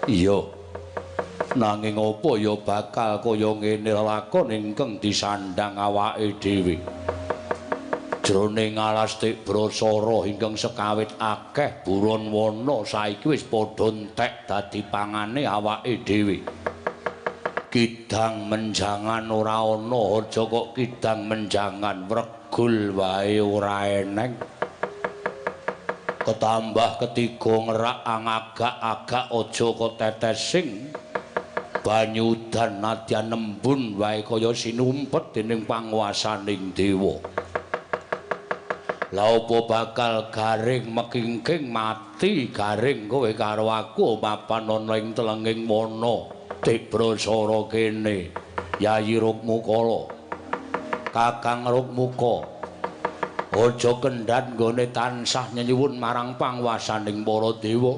Iya. Nanging apa ya bakal kaya ngene lakon ingkang disandang awake dhewe. Jroning alastik brasara ingkang sekawit akeh buron wana saiki wis padha entek dadi pangane awake dhewe. Kidang menjangan ora ana, aja kok kidang menjangan wregul wae ora eneng. Ketambah ketiga ngerak angagak-agak aja kok tetesing banyu udan nadyan nembun wae kaya sinumpet dening panguwasaning dewa. Lah apa bakal garing mekingking mati garing kowe karo aku mapan ana ing telenging wana dik brasara kene Yayi Rukmukala. Kakang Rukmuka aja kendhat nggone tansah nyuwun marang panguwasaning para dewa.